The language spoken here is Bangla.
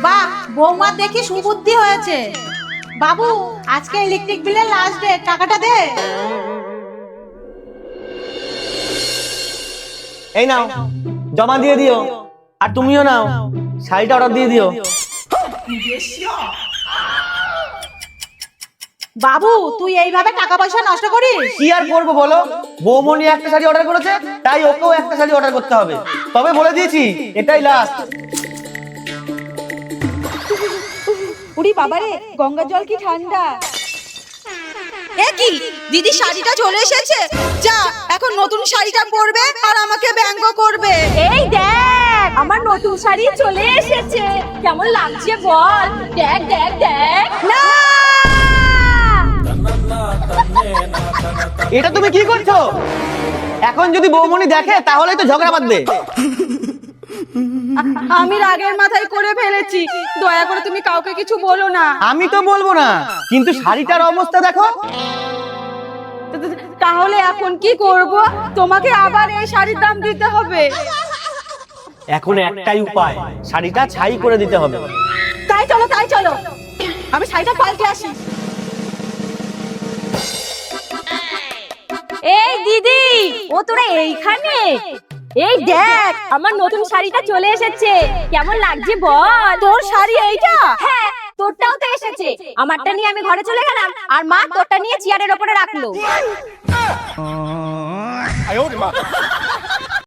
বাহ, বৌমার দেখি সুবুদ্ধি হয়েছে। বাবু, আজকে ইলেকট্রিক বিলের লাস্ট ডেট, টাকাটা দে। এই নাও, জমা দিয়ে দিও। আর তুমিও নাও, শাড়িটা অর্ডার দিয়ে দিও। বাবু, তুই এইভাবে টাকা পয়সা নষ্ট করিস? কি আর করবো বলো, বৌমনি একটা শাড়ি অর্ডার করেছে, তাই ওকেও একটা শাড়ি অর্ডার করতে হবে। তবে বলে দিয়েছি, এটাই লাস্ট। উড়ি বাবারে, গঙ্গার জল কি ঠান্ডা। এ কি দিদি, শাড়িটা চলে এসেছে। যা, এখন নতুন শাড়িটা পরবে আর আমাকে ব্যঙ্গ করবে। এই দেখ, আমার নতুন শাড়ি চলে এসেছে, কেমন লাগছে বল। দেখ দেখ দেখ। না, এটা তুমি কি করছো? এখন যদি বৌমনি দেখে তাহলে তো ঝগড়া বাঁধবে। আমি রাগের মাথায় করে ফেলেছি, দয়া করে তুমি কাউকে কিছু বলো না। আমি তো বলবো না, কিন্তু শাড়িটার অবস্থা দেখো। তাহলে এখন কি করব? তোমাকে আবার এই শাড়ির দাম দিতে হবে। এখন একটাই উপায়, শাড়িটা ছাই করে দিতে হবে। তাই চলো, তাই চলো, আমি শাড়িটা পাল্টে আসি। এই দিদি, ও তোরা এইখানে? এই দেখ, আমার নতুন শাড়িটা চলে এসেছে, কেমন লাগছে বল। তোর শাড়ি এইটা? হ্যাঁ, তোরটাও তো এসেছে। আমারটা নিয়ে আমি ঘরে চলে গেলাম, আর মা তোরটা নিয়ে চেয়ারের উপরে রাখলো।